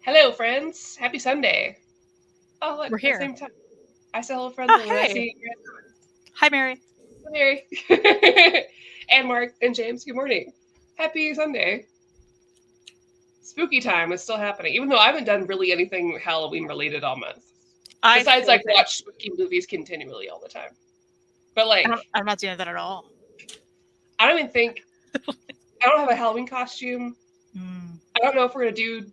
Hello, friends. Happy Sunday. Oh, look, We're at the here. same time. I said hello, friends, Oh, and then I hey. see Hi, Mary. Mary and Mark and James. Good morning. Happy Sunday. Spooky time is still happening, even though I haven't done really anything Halloween related all month. I Besides, feel like, the watch spooky movies continually all the time. But, like, I'm not doing that at all. I don't even think, I don't have a Halloween costume. Mm, I don't know if we're going to do,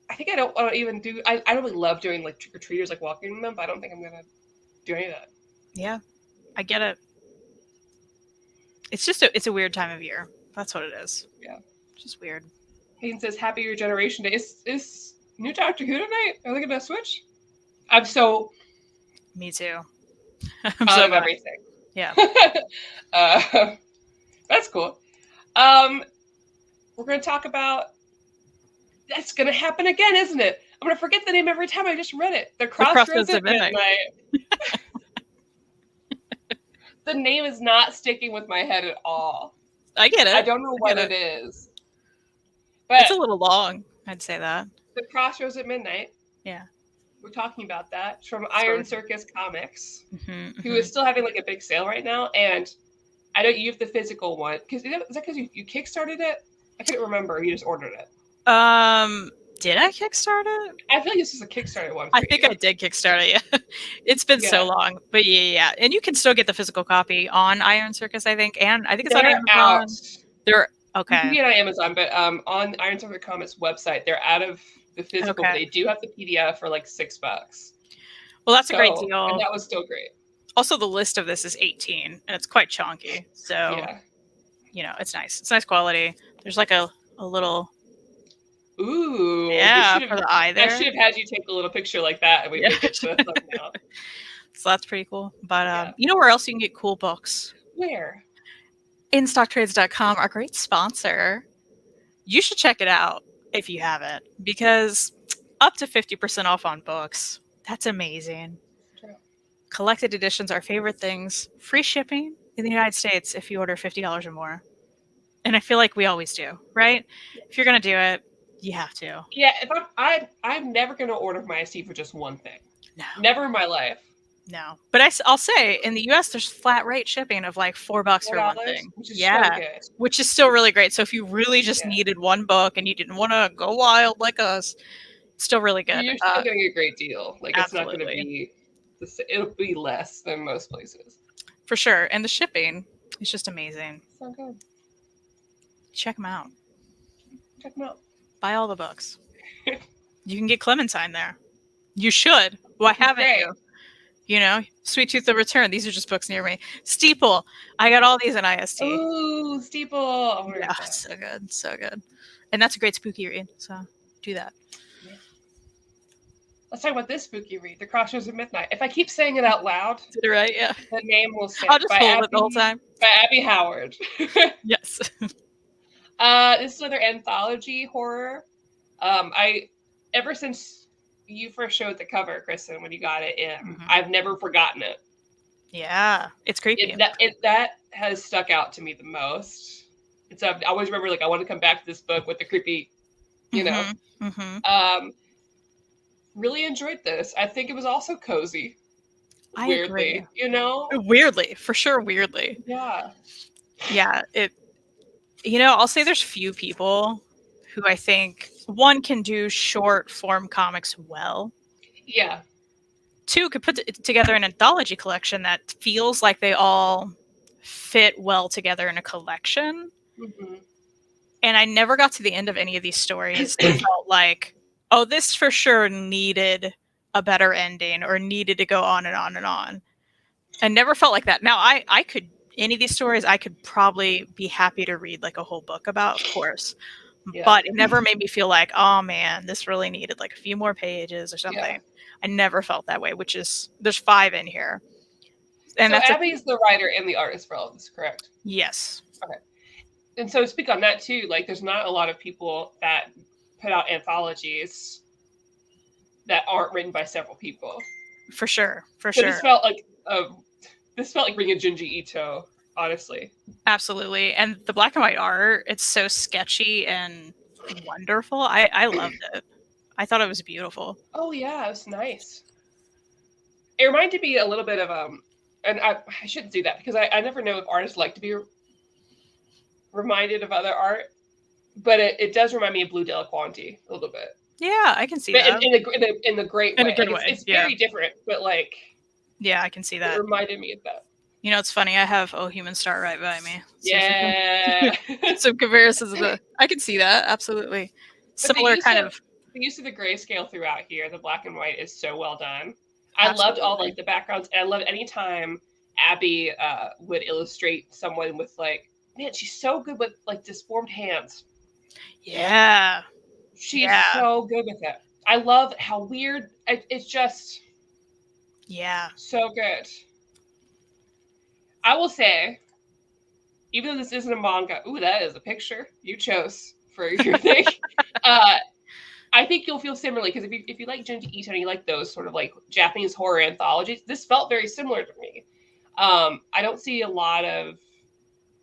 I think I don't want to even do, I really love doing, like, trick-or-treaters, like, walking them, but I don't think I'm going to do any of that. yeah, I get it. It's a weird time of year. That's what it is. Yeah. It's just weird. Hayden says, "Happy Regeneration Day." Is new Doctor Who tonight? Are they gonna switch? I'm so Me too. I'm out so of glad. everything. Yeah. That's cool. We're gonna talk about. That's gonna happen again, isn't it? I'm gonna forget the name every time. I just read it. The Crossroads at Midnight. The name is not sticking with my head at all. I get it. I don't know what it is. It's But a little long. I'd say that. The Crossroads at Midnight. Yeah. We're talking about that. It's from Iron Circus Comics, Mm-hmm, who is still having like a big sale right now. And I know you have the physical one. Is that because you kickstarted it? I couldn't remember. You just ordered it. Did I kickstart it? I feel like this is a Kickstarter one. I think I did kickstart it. Yeah. It's been so long, but yeah. And you can still get the physical copy on Iron Circus, I think, and I think it's on Amazon. Out. They're okay. You can get it on Amazon, but on Iron Circus Comics website, they're out of the physical. But they do have the PDF for like $6. Well, that's a great deal. And that was still great. Also, the list of this is 18, and it's quite chunky. So, yeah. It's nice. It's nice quality. There's like a little. Ooh. Yeah, for the eye there. I should have had you take a little picture like that, and we make it the thumbnail. So that's pretty cool. But you know where else you can get cool books? Where? InStockTrades.com, our great sponsor. You should check it out if you haven't, because up to 50% off on books. That's amazing. True. Collected editions are favorite things. Free shipping in the United States if you order $50 or more. And I feel like we always do, right? If you're going to do it, you have to. Yeah, if I'm never going to order from IST for just one thing. No. Never in my life. No. But I'll say, in the US, there's flat rate shipping of like $4 for one thing. Which is so good. Which is still really great. So if you really just needed one book and you didn't want to go wild like us, it's still really good. You're still getting a great deal. Like, absolutely. It's not going to be, it'll be less than most places. For sure. And the shipping is just amazing. So good. Check them out. Check them out. Buy all the books. You can get Clementine there. You should. Why haven't you? You know, Sweet Tooth the Return. These are just books near me. Steeple. I got all these in IST. Ooh, Steeple. Yeah, so good. So good. And that's a great spooky read. So do that. Yeah. Let's talk about this spooky read, The Crossroads at Midnight. If I keep saying it out loud, did it right? Yeah. The name will say. I'll just hold it the whole time. By Abby Howard. Yes. This is another anthology horror. Ever since you first showed the cover, Kristan, when you got it in, I've never forgotten it. Yeah, it's creepy. That has stuck out to me the most. I always remember, like, I want to come back to this book with the creepy, you know. Really enjoyed this. I think it was also cozy. Weirdly, agree. You know? Weirdly, for sure, weirdly. Yeah. Yeah, I'll say there's few people who I think, one, can do short form comics well. Yeah. Two, could put together an anthology collection that feels like they all fit well together in a collection. Mm-hmm. And I never got to the end of any of these stories and felt like, oh, this for sure needed a better ending or needed to go on and on and on. I never felt like that. Now, I could, any of these stories, I could probably be happy to read like a whole book about, of course. Yeah. But it never made me feel like, oh man, this really needed like a few more pages or something. Yeah. I never felt that way, there's 5 in here. And so Abby's the writer and the artist for all of this, correct? Yes. Okay. And so to speak on that too, like, there's not a lot of people that put out anthologies that aren't written by several people. For sure. This felt like reading a Junji Ito, honestly. Absolutely. And the black and white art, it's so sketchy and wonderful. I loved it. I thought it was beautiful. Oh yeah, it was nice. It reminded me a little bit of and I shouldn't do that because I never know if artists like to be reminded of other art, but it does remind me of Blue Delaquanti a little bit. Yeah, I can see But that. In the great In way. a good Like way. it's Yeah. very different, but like Yeah, I can see it that. reminded me of that. You know, it's funny. I have Oh Human Star right by me. See if we can Yeah. get some comparisons. I can see that absolutely. But Similar kind of. the use of the grayscale throughout here, the black and white, is so well done. I loved all Absolutely. like the backgrounds, and I loved any time Abby would illustrate someone with like, man, she's so good with like disformed hands. Yeah. She's so good with it. I love how weird it's just. Yeah. So good. I will say, even though this isn't a manga, ooh, that is a picture you chose for your thing. I think you'll feel similarly because if you like Junji Ito and you like those sort of like Japanese horror anthologies, this felt very similar to me. I don't see a lot of.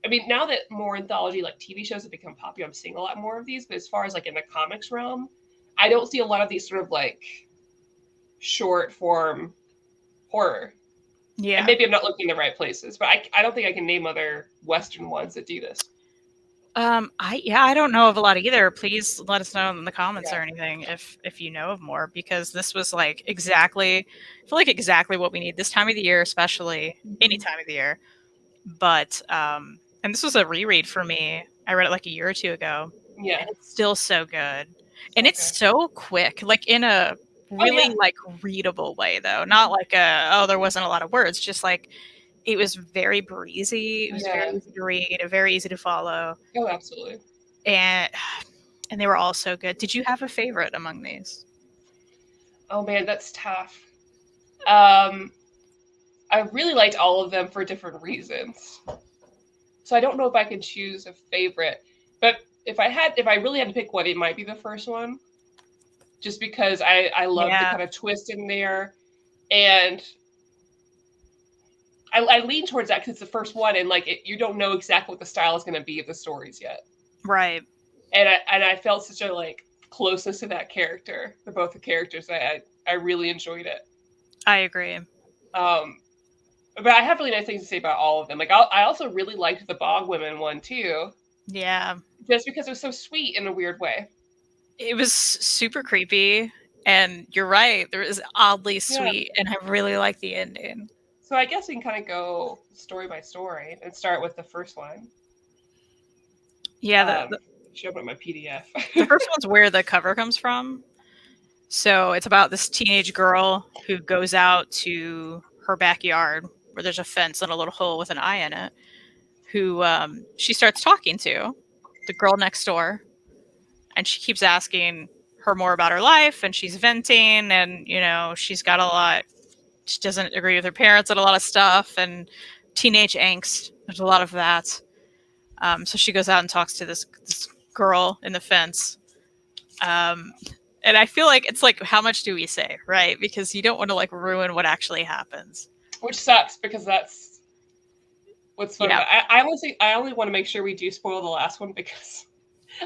I mean, now that more anthology like TV shows have become popular, I'm seeing a lot more of these. But as far as like in the comics realm, I don't see a lot of these sort of like short form horror. Yeah. And maybe I'm not looking in the right places, but I don't think I can name other Western ones that do this. I don't know of a lot either. Please let us know in the comments or anything if you know of more, because this was like exactly, I feel like exactly what we need this time of the year, especially any time of the year. But and this was a reread for me. I read it like a year or two ago. Yeah. And it's still so good. And it's so quick, like in a really like readable way though. Not like there wasn't a lot of words, just like it was very breezy. It was very easy to read, very easy to follow. Oh, absolutely. And they were all so good. Did you have a favorite among these? Oh man, that's tough. I really liked all of them for different reasons. So I don't know if I can choose a favorite, but if I really had to pick one, it might be the first one. Just because I love the kind of twist in there, and I lean towards that because it's the first one, and like you don't know exactly what the style is going to be of the stories yet, right? And I felt such a like closeness to that character, to both the characters. I really enjoyed it. I agree. But I have really nice things to say about all of them. Like I also really liked the Bog Women one too. Yeah, just because it was so sweet in a weird way. It was super creepy, and you're right. There is oddly sweet, and I really like the ending. So I guess we can kind of go story by story and start with the first one. Yeah, show up my PDF. The first one's where the cover comes from. So it's about this teenage girl who goes out to her backyard where there's a fence and a little hole with an eye in it, who she starts talking to, the girl next door, and she keeps asking her more about her life, and she's venting, and she's got a lot. She doesn't agree with her parents on a lot of stuff, and teenage angst. There's a lot of that. So she goes out and talks to this girl in the fence. And I feel like it's like, how much do we say, right? Because you don't want to like ruin what actually happens. Which sucks because that's what's fun about it. I only want to make sure we do spoil the last one because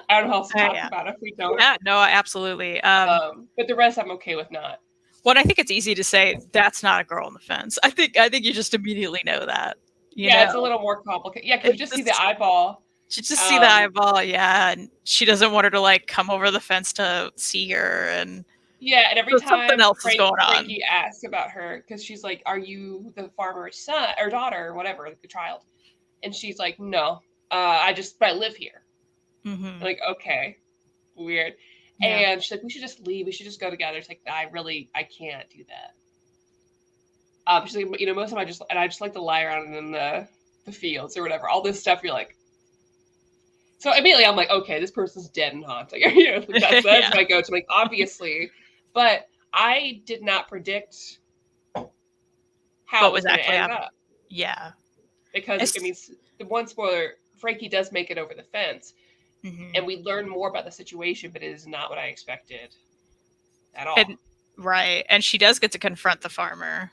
I don't know how else to talk about it if we don't. Yeah, no, absolutely. But the rest I'm okay with not. Well, I think it's easy to say that's not a girl on the fence. I think you just immediately know that. You know? It's a little more complicated. Yeah, because you just see the eyeball. She just see the eyeball, and she doesn't want her to like come over the fence to see her, and and every time something else is going on. Frankie asks about her because she's like, "Are you the farmer's son or daughter or whatever, the child?" And she's like, "No, I live here." Mm-hmm. Like, okay, weird. Yeah. And she's like, "We should just leave. We should just go together." It's like, I can't do that. She's like, most of them I just like to lie around in the fields or whatever. All this stuff, you're like. So immediately I'm like, okay, this person's dead and haunting. That's my go-to. Like, obviously, but I did not predict how it was going to end up. Yeah, because the one spoiler, Frankie does make it over the fence. Mm-hmm. And we learn more about the situation, but it is not what I expected at all. Right. And she does get to confront the farmer.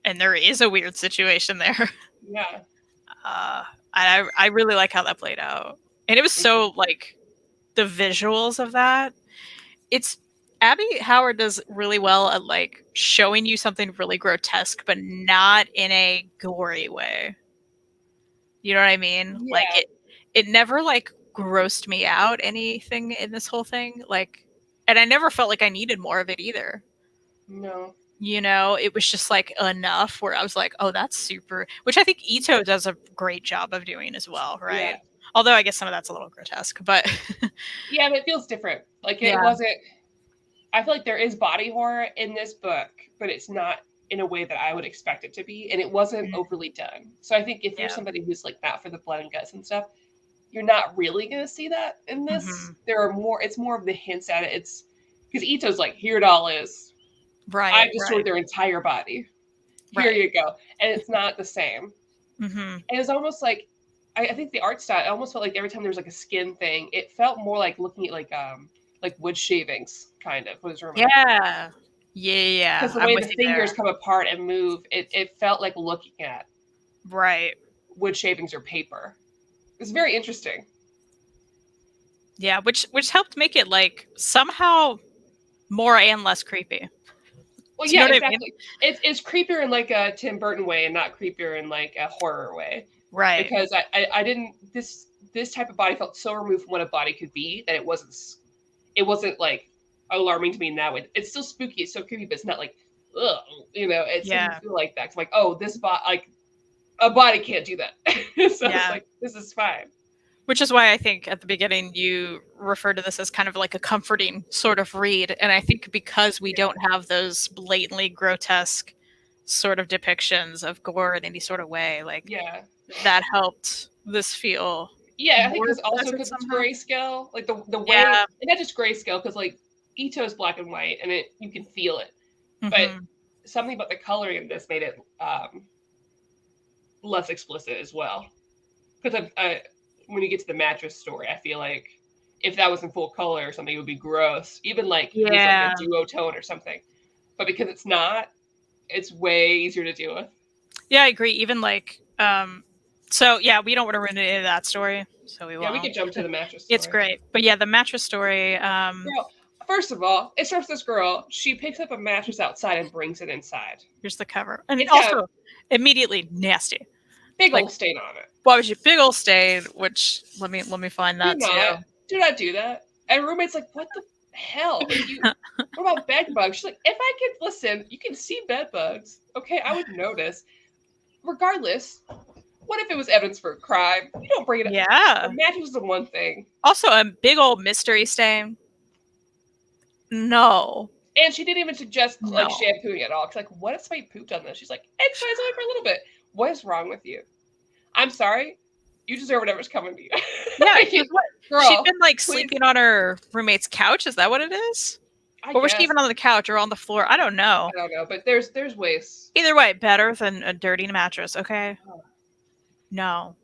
And there is a weird situation there. Yeah. I really like how that played out. And it was so, like, the visuals of that. It's Abby Howard does really well at like showing you something really grotesque, but not in a gory way. You know what I mean? Like Yeah. it never like grossed me out anything in this whole thing. Like, and I never felt like I needed more of it either. No. You know, it was just like enough where I was like, oh, that's super, which I think Ito does a great job of doing as well, right? Yeah. Although I guess some of that's a little grotesque, but Yeah, but it feels different. Like it yeah. wasn't. I feel like there is body horror in this book, but it's not in a way that I would expect it to be, and it wasn't overly done. So I think if you're somebody who's like not for the blood and guts and stuff, you're not really going to see that in this. There are more. It's more of the hints at it. It's because Ito's like, here it all is. Right. I've destroyed their entire body. Here you go, and it's not the same. And it's almost like I think the art style. It almost felt like every time there was like a skin thing, it felt more like looking at like wood shavings, kind of was reminded. Yeah. Because the way the fingers come apart and move, it felt like looking at wood shavings or paper. It's very interesting. Yeah, which helped make it like somehow more and less creepy. Well, yeah, exactly. I mean? It's creepier in like a Tim Burton way and not creepier in like a horror way. Right. Because I didn't this type of body felt so removed from what a body could be that it wasn't like alarming to me in that way. It's still spooky, it's so creepy, but it's not like, ugh, you know, it doesn't feel like that. It's like, oh, this like a body can't do that. So it's like, this is fine. Which is why I think at the beginning you referred to this as kind of like a comforting sort of read. And I think because we don't have those blatantly grotesque sort of depictions of gore in any sort of way, like that helped this feel. Yeah, I think it's also because it's grayscale, like the way, and not just grayscale, because like Ito's black and white, and you can feel it, but something about the coloring of this made it less explicit as well. Because when you get to the mattress story, I feel like if that was in full color or something, it would be gross. Even like it was like a duotone or something, but because it's not, it's way easier to deal with. Yeah, I agree. Even like so yeah, we don't want to ruin any of that story, so we won't. Yeah, we can jump to the mattress story. It's great. But yeah, the mattress story. Girl, first of all, it starts with this girl. She picks up a mattress outside and brings it inside. Here's the cover. And also, immediately nasty. Big old stain on it. Well, was your big old stain, which let me find that too. Do not do that. And roommate's like, what the hell? What about bed bugs? She's like, if I could listen, you can see bed bugs. Okay, I would notice. Regardless, what if it was evidence for a crime? You don't bring it up. Yeah. The mattress is the one thing. Also, a big old mystery stain. No. And she didn't even suggest like shampooing at all. She's like, what if somebody pooped on this? She's like, it's fine, it's only for a little bit. What is wrong with you? I'm sorry. You deserve whatever's coming to you. Yeah, girl, she'd been like sleeping on her roommate's couch. Is that what it is? Or was she even on the couch or on the floor? I don't know. I don't know, but there's ways. Either way, better than a dirty mattress, okay? Oh. No.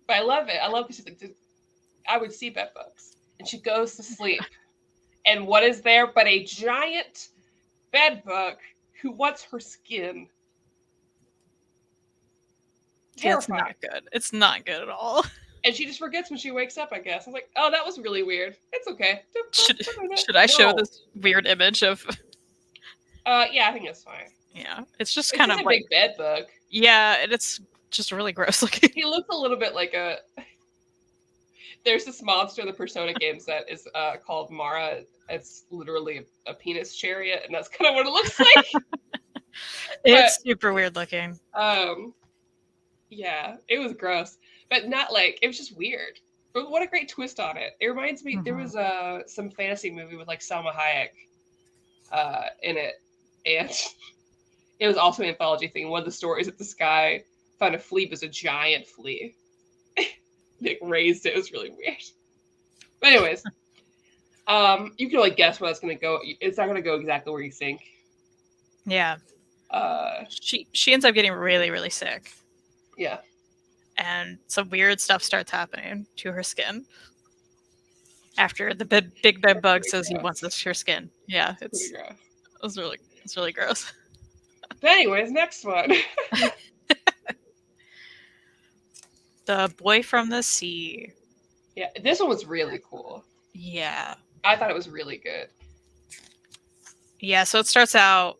But I love it. I love because she's like, I would see bed bugs. And she goes to sleep. And what is there but a giant bed bug who wants her skin? Terrifying. It's not good. It's not good at all. And she just forgets when she wakes up, I guess. I was like, oh, that was really weird. It's okay. Should I show this weird image of... yeah, I think it's fine. Yeah, it's just kind of like... a big bed bug. Yeah, and it's just really gross looking. He looks a little bit like a... There's this monster in the Persona games that is called Mara. It's literally a penis chariot, and that's kind of what it looks like. It's super weird looking. Yeah, it was gross. But not like, it was just weird. But what a great twist on it. It reminds me, there was some fantasy movie with like Salma Hayek in it. And it was also an anthology thing. One of the stories that this guy found a flea was a giant flea. Nick raised it. It was really weird. But anyways, you can only guess where that's going to go. It's not going to go exactly where you think. Yeah. She ends up getting really, really sick. Yeah. And some weird stuff starts happening to her skin. After the big bed bug says he wants her skin. Yeah, it's really gross. But anyways, next one. The Boy from the Sea. Yeah, this one was really cool. Yeah. I thought it was really good. Yeah, so it starts out,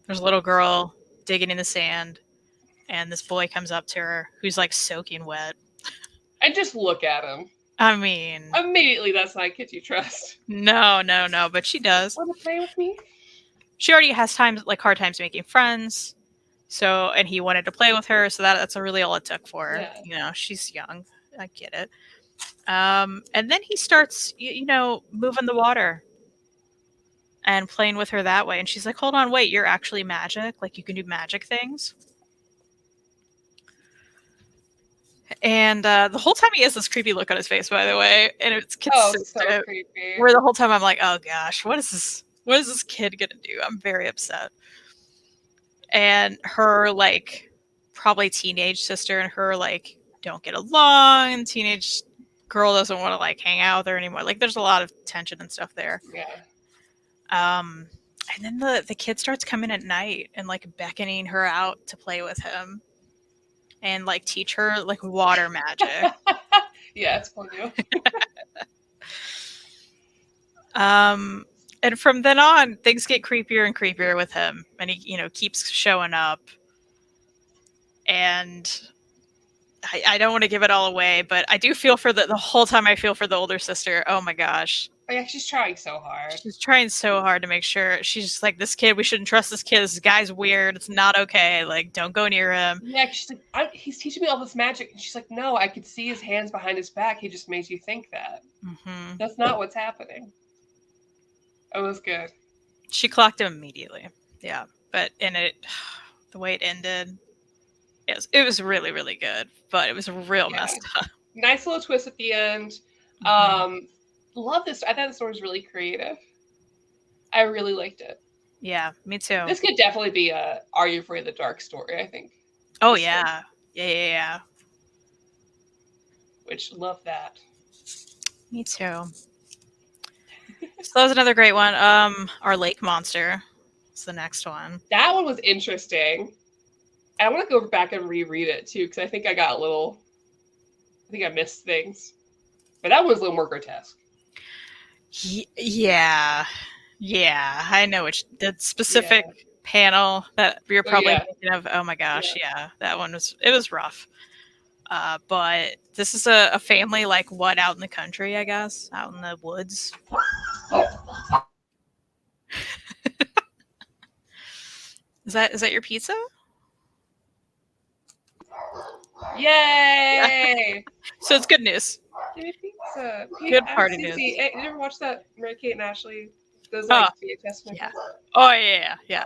there's a little girl digging in the sand, and this boy comes up to her who's like soaking wet. And just look at him. I mean, Immediately, that's not a kid you trust. no, but she does. Want to play with me? She already has hard times making friends. So, and he wanted to play with her, so that's really all it took for her. Yeah. You know, she's young. I get it. And then he starts, moving the water and playing with her that way. And she's like, hold on, wait, you're actually magic? Like, you can do magic things? And the whole time he has this creepy look on his face, by the way, and it's consistent. So creepy. Where the whole time I'm like, oh gosh, what is this? What is this kid gonna do? I'm very upset. And her like probably teenage sister and her like don't get along, and teenage girl doesn't want to like hang out with her anymore. Like there's a lot of tension and stuff there. Yeah. And then the kid starts coming at night and like beckoning her out to play with him and like teach her like water magic. Yeah, it's fun, you. And from then on, things get creepier and creepier with him, and he, keeps showing up. And I don't want to give it all away, but I do feel for the whole time. I feel for the older sister. Oh my gosh, Yeah, she's trying so hard. she's trying so hard to make sure. She's just like, this kid, we shouldn't trust this kid. This guy's weird. It's not okay. Like, don't go near him. Yeah, she's like, he's teaching me all this magic. And she's like, no, I could see his hands behind his back. He just made you think that. Mm-hmm. That's not what's happening. It was good. She clocked him immediately. Yeah, but the way it ended, it was really, really good, but it was real messed up. Nice little twist at the end. Mm-hmm. Love this. I thought the story was really creative. I really liked it. Yeah, me too. This could definitely be a Are You Afraid of the Dark story, I think. Oh, yeah. Yeah. Which, love that. Me too. So that was another great one. Our Lake Monster is the next one. That one was interesting. I want to go back and reread it too, because I think I missed things. But that one's a little more grotesque. Yeah, I know the specific panel that you're probably thinking of. Oh my gosh, yeah, that one was rough. But this is a family like what out in the country, I guess, out in the woods. Is that your pizza? Yay! So it's good news. Give me pizza. Good party news. Hey, did you ever watch that Mary Kate and Ashley? Those VHS tapes? Yeah. Oh yeah.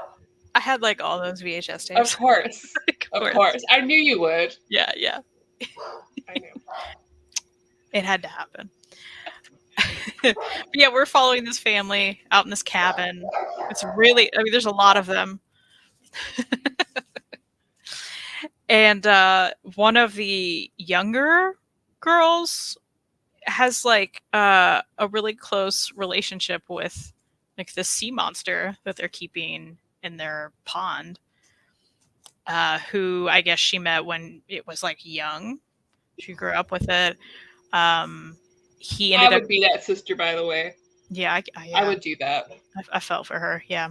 I had like all those VHS tapes. Of course. Of course. I knew you would. Yeah. I knew. It had to happen. But yeah, we're following this family out in this cabin. It's really, there's a lot of them. And one of the younger girls has like a really close relationship with like this sea monster that they're keeping in their pond, who I guess she met when it was like young. She grew up with it. I would be that sister, by the way. Yeah, I would do that. I felt for her. Yeah.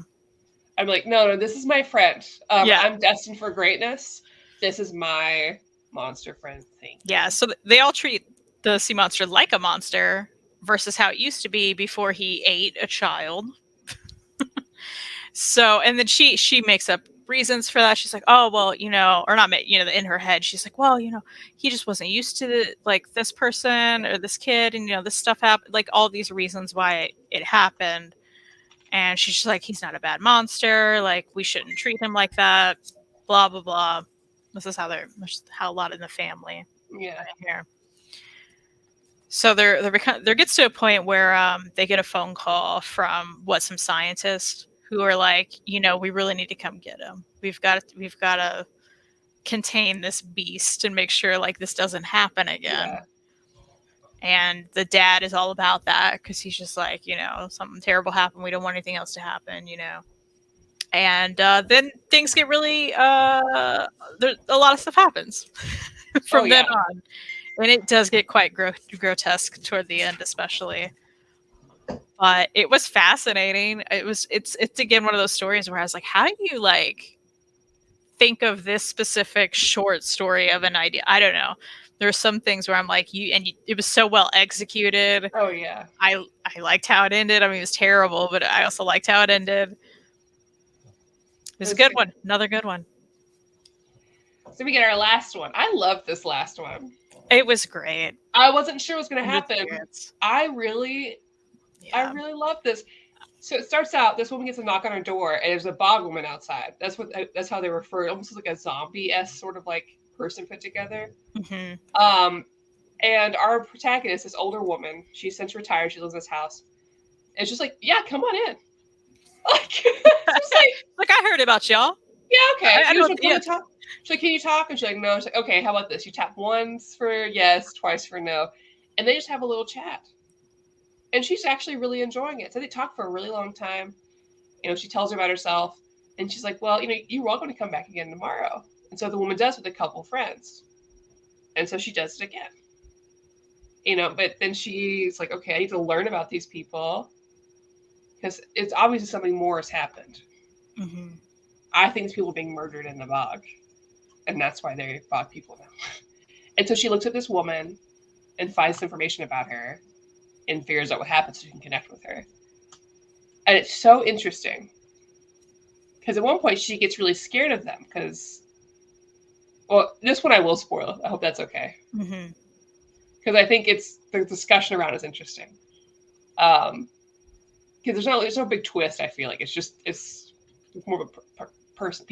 I'm like, no, this is my friend. I'm destined for greatness. This is my monster friend thing. Yeah, so they all treat the sea monster like a monster versus how it used to be before he ate a child. So, and then she makes up reasons for that. She's like, oh, well, or not, in her head, she's like, well, he just wasn't used to this person or this kid. And, this stuff happened, like all these reasons why it happened. And she's just like, he's not a bad monster. Like, we shouldn't treat him like that. Blah, blah, blah. This is how a lot in the family. Yeah. Here. So there gets to a point where they get a phone call from some scientists who are like, we really need to come get him. We've got to contain this beast and make sure like this doesn't happen again. Yeah. And the dad is all about that because he's just like, something terrible happened. We don't want anything else to happen, And then things get really, a lot of stuff happens from then on. And it does get quite grotesque toward the end, especially. But it was fascinating. It's again one of those stories where I was like, how do you like think of this specific short story of an idea? I don't know. There's some things where I'm like, it was so well executed. Oh yeah. I liked how it ended. I mean, it was terrible, but I also liked how it ended. It was a good one. Another good one. So we get our last one. I love this last one. It was great. I wasn't sure what was going to happen. I really love this. So it starts out, this woman gets a knock on her door, and there's a bog woman outside. That's how they refer. Almost like a zombie-esque sort of like person put together. Mm-hmm. And our protagonist, this older woman, she's since retired. She lives in this house. And it's just like, yeah, come on in. Like I heard about y'all. Yeah, okay. She's like, can you talk? And she's like, no. She's like, okay, how about this? You tap once for yes, twice for no. And they just have a little chat. And she's actually really enjoying it. So they talk for a really long time. You know, she tells her about herself. And she's like, well, you know, you're welcome to come back again tomorrow. And so the woman does with a couple friends. And so she does it again. You know, but then she's like, okay, I need to learn about these people. Because it's obviously something more has happened. Mm-hmm. I think it's people being murdered in the bog. And that's why they're bog people now. And so she looks at this woman and finds information about her and figures out what happened so she can connect with her. And it's so interesting. Because at one point she gets really scared of them because, well, this one I will spoil. I hope that's okay. Mm-hmm. Because I think the discussion around is interesting. Because there's no big twist. I feel like it's more of a person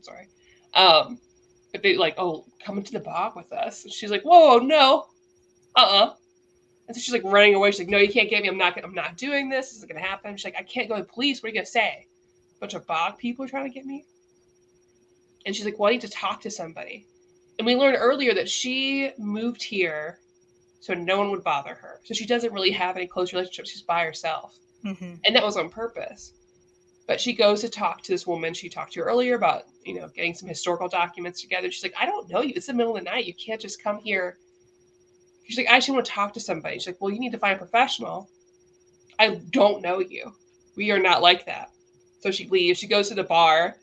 story. But they like, oh, come into the bog with us. And she's like, whoa, no, And so she's like running away. She's like, no, you can't get me. I'm not doing this. This isn't gonna happen. She's like, I can't go to the police. What are you gonna say? A bunch of bog people are trying to get me. And she's like, well, I need to talk to somebody. And we learned earlier that she moved here so no one would bother her. So she doesn't really have any close relationships. She's by herself. Mm-hmm. And that was on purpose. But she goes to talk to this woman she talked to earlier about, you know, getting some historical documents together. She's like, I don't know you. It's the middle of the night. You can't just come here. She's like, I actually want to talk to somebody. She's like, well, you need to find a professional. I don't know you. We are not like that. So she leaves. She goes to the bar.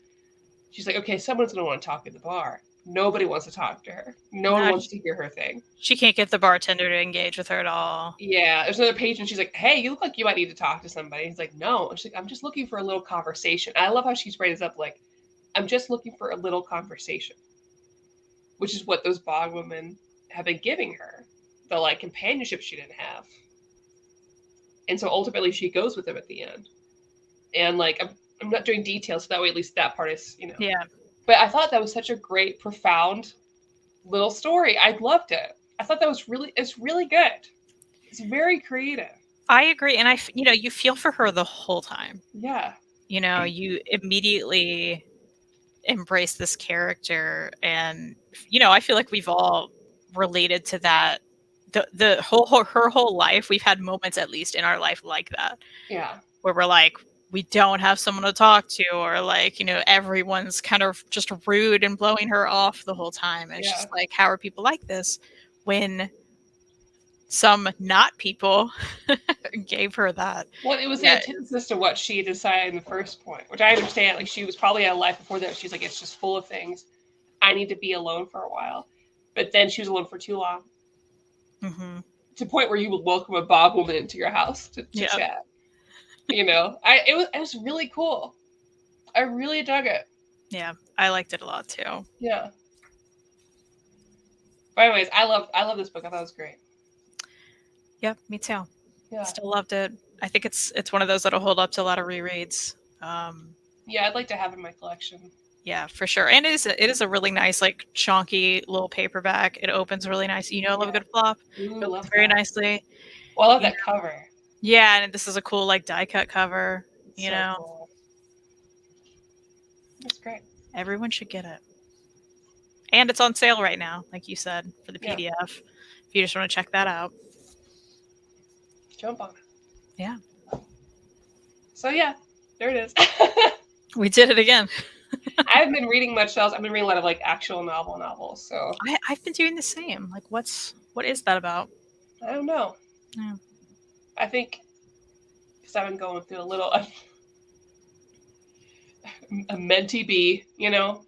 She's like, okay, someone's going to want to talk at the bar. Nobody wants to talk to her. No one wants to hear her thing. She can't get the bartender to engage with her at all. Yeah, there's another patient. She's like, hey, you look like you might need to talk to somebody. He's like, no. And she's like, I'm just looking for a little conversation. I love how she's raised up like, I'm just looking for a little conversation, which is what those bog women have been giving her, the like companionship she didn't have. And so ultimately she goes with them at the end. And like, I'm not doing details, so that way at least that part is, you know. Yeah. But I thought that was such a great, profound little story. I loved it. I thought that was it's really good. It's very creative. I agree. And you feel for her the whole time. Yeah. You know, you immediately embrace this character. And, you know, I feel like we've all related to that. Her whole life, we've had moments at least in our life like that. Yeah. Where we're like, we don't have someone to talk to, or like, you know, everyone's kind of just rude and blowing her off the whole time. And it's just like, how are people like this when some not people gave her that? Well, it was the antithesis to what she decided in the first point, which I understand. Like, she was probably at a life before that. She's like, it's just full of things. I need to be alone for a while. But then she was alone for too long. Mm-hmm. To the point where you would welcome a bog woman into your house to chat. You know, it was really cool. I really dug it. Yeah, I liked it a lot too. Yeah. But anyways, I love this book. I thought it was great. Yep, me too. Yeah. Still loved it. I think it's one of those that'll hold up to a lot of rereads. Yeah, I'd like to have it in my collection. Yeah, for sure. And it is a really nice, like, chunky little paperback. It opens really nice. You know, I love a good flop. Ooh, it opens very nicely. Well, I love that cover. Yeah, and this is a cool, like, die cut cover. You know, cool. That's great. Everyone should get it. And it's on sale right now, like you said, for the PDF. If you just want to check that out, jump on it. Yeah. So yeah, there it is. We did it again. I haven't been reading much else. I've been reading a lot of like actual novels. So I've been doing the same. Like, what is that about? I don't know. Yeah. I think because I've been going through a little a mentee bee, you know,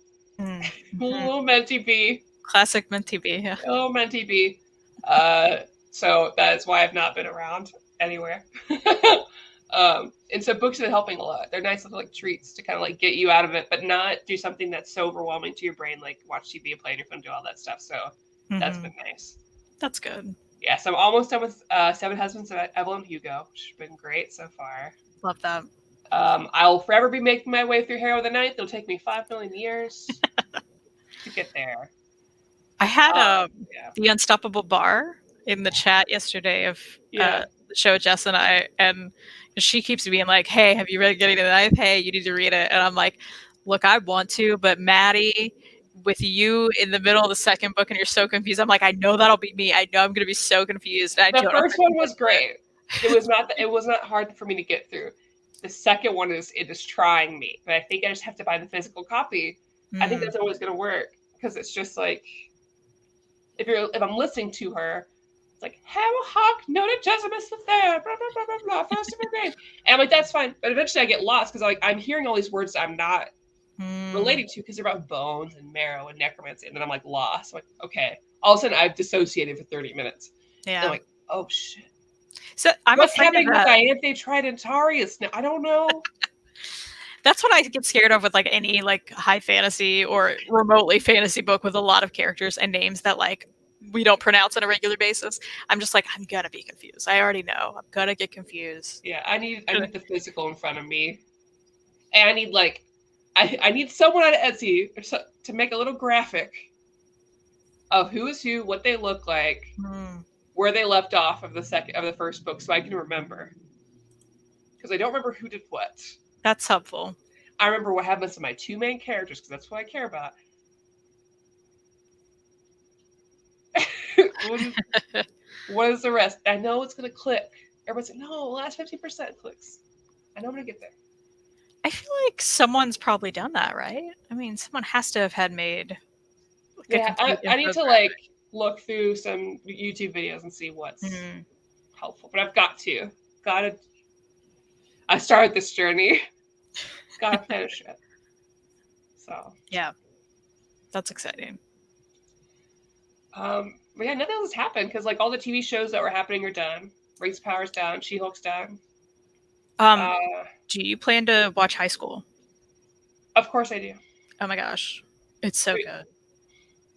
little mentee bee, classic mentee bee. Yeah. little mentee bee. So that is why I've not been around anywhere. And so books have been helping a lot. They're nice little like treats to kind of like get you out of it, but not do something that's so overwhelming to your brain, like watch TV and play on your phone, do all that stuff. So that's been nice. That's good. Yeah, so I'm almost done with Seven Husbands of Evelyn Hugo, which has been great so far. Love that. I'll forever be making my way through Harrow of the Ninth. It'll take me 5 million years to get there. I had the Unstoppable Bar in the chat yesterday of the show Jess and I, and she keeps being like, hey, have you read Getting to the Ninth? Hey, you need to read it. And I'm like, look, I want to, but Maddie, with you in the middle of the second book and you're so confused, I'm like, I know that'll be me. I know I'm going to be so confused. And the first one was great. It was not hard for me to get through. The second one is trying me, but I think I just have to buy the physical copy. I think that's always going to work because it's just like if I'm listening to her, it's like Hammer Hawk, noted Jessimus the Third, blah blah blah blah blah, first of her name, and I'm like that's fine. But eventually I get lost because I'm hearing all these words that I'm not relating to because they're about bones and marrow and necromancy, and then I'm like lost. I'm like okay, all of a sudden I've dissociated for 30 minutes. Yeah, and I'm like oh shit. So what's happening with Dianthe Tridentarius now? I don't know. That's what I get scared of with like any like high fantasy or remotely fantasy book with a lot of characters and names that like we don't pronounce on a regular basis. I'm just like, I'm gonna be confused. I already know. I'm gonna get confused. Yeah, I need the physical in front of me. And I need like I need someone on Etsy to make a little graphic of who is who, what they look like, where they left off of the first book, so I can remember. Because I don't remember who did what. That's helpful. I remember what happens to my two main characters because that's what I care about. What is the rest? I know it's going to click. Everyone's like, no, last 15% clicks. I know I'm going to get there. I feel like someone's probably done that, right? I mean, someone has to have had made. Like I need to like look through some YouTube videos and see what's helpful. But I've got to. I started this journey. Gotta finish it. So yeah, that's exciting. But yeah, nothing else has happened because like all the TV shows that were happening are done. Rings of Power's done. She-Hulk's done. Do you plan to watch High School? Of course I do. Oh my gosh, it's so good.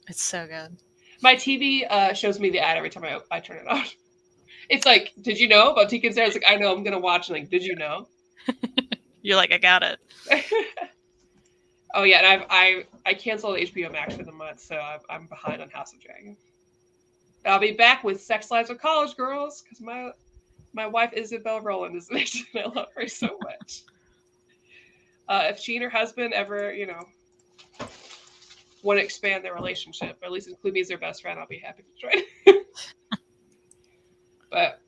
It's so good. My TV shows me the ad every time I turn it on. It's like, did you know about Tika and Sarah? It's like, I know I'm gonna watch. And like, did you know? You're like, I got it. Oh yeah, and I canceled HBO Max for the month, so I'm behind on House of Dragon. I'll be back with Sex Lives of College Girls because my wife Isabel Roland is next, and I love her so much. If she and her husband ever, want to expand their relationship, or at least include me as their best friend, I'll be happy to join. But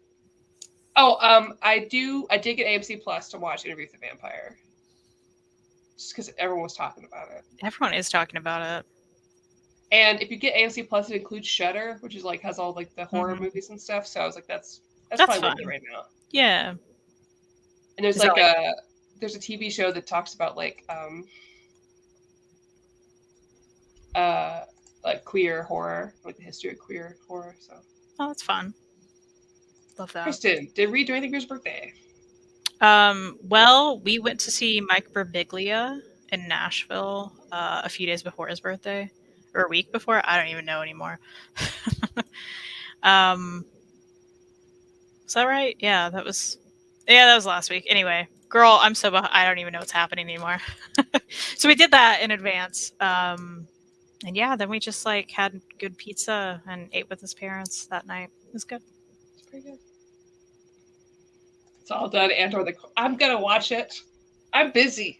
I did get AMC Plus to watch Interview with the Vampire. Just because everyone was talking about it. Everyone is talking about it. And if you get AMC Plus, it includes Shudder, which is like has all like the horror movies and stuff. So I was like, that's probably worth it right now. Yeah. And there's there's a TV show that talks about like queer horror, like the history of queer horror. So that's fun. Love that. Kristan, did Reed do anything for his birthday? Well, we went to see Mike Birbiglia in Nashville a few days before his birthday, or a week before. I don't even know anymore. Was that right? Yeah, that was last week. Anyway, girl, I'm so behind. I don't even know what's happening anymore. So we did that in advance. And yeah, then we just like had good pizza and ate with his parents that night. It was good. It's pretty good. It's all done. I'm gonna watch it. I'm busy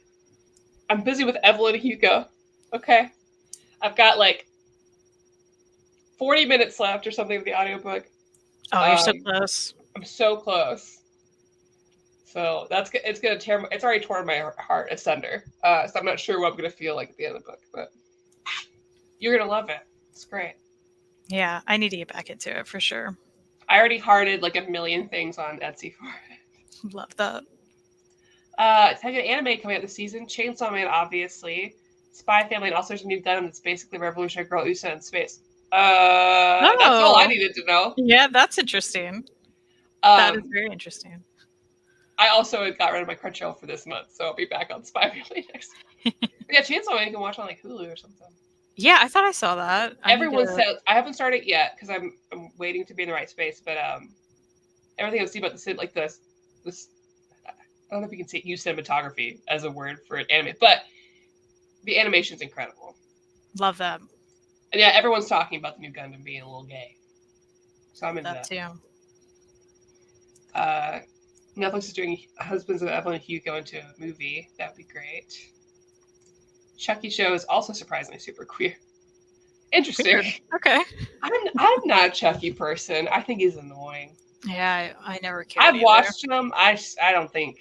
with Evelyn Hugo. Okay. I've got like 40 minutes left or something of the audiobook. Oh, you're so close. I'm so close. So it's already torn my heart asunder. So I'm not sure what I'm gonna feel like at the end of the book, but you're gonna love it. It's great. Yeah, I need to get back into it for sure. I already hearted like a million things on Etsy for it. Love that. It's having an anime coming out this season. Chainsaw Man, obviously. Spy Family, and also there's a new Gundam that's basically Revolutionary Girl Usa in space. That's all I needed to know. Yeah, that's interesting. That is very interesting. I also got rid of my Crunchyroll for this month, so I'll be back on Spy Family next week. Yeah, Chainsaw Man you can watch on like Hulu or something. Yeah, I thought I saw that. Everyone said I haven't started yet because I'm waiting to be in the right space, but everything I've seen about this I don't know if you can use cinematography as a word for an anime, but the animation's incredible. Love that. And yeah, everyone's talking about the new Gundam being a little gay. So I'm into that. Too. Netflix is doing Husbands of Evelyn Hugo into a movie. That would be great. Chucky show is also surprisingly super queer. Interesting. Weird. Okay. I'm not a Chucky person. I think he's annoying. Yeah, I never cared. I've watched him. I don't think.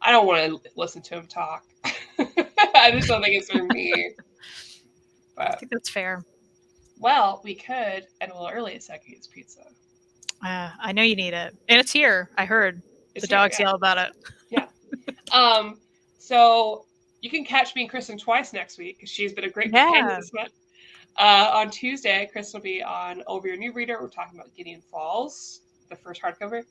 I don't want to listen to him talk. I just don't think it's for me. But, I think that's fair. Well, we could end a little early at Second Eats Pizza. I know you need it, and it's here. I heard the dogs yell about it. Yeah. So you can catch me and Kristan twice next week because she's been a great companion this month. On Tuesday, Kristan will be on Over Your New Reader. We're talking about Gideon Falls, the first hardcover.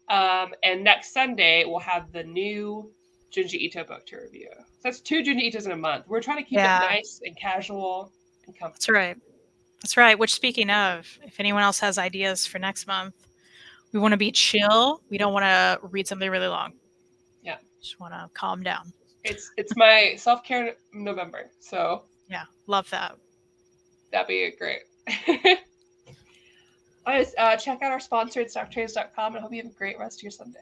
And next Sunday, we'll have the new Junji Ito book to review. So that's 2 Junji Itos in a month. We're trying to keep it nice and casual and comfortable. That's right. That's right. Which, speaking of, if anyone else has ideas for next month, we want to be chill. We don't want to read something really long. Yeah. Just want to calm down. It's my self-care November. So yeah, love that. That'd be great. Check out our sponsor at stocktrades.com and I hope you have a great rest of your Sunday.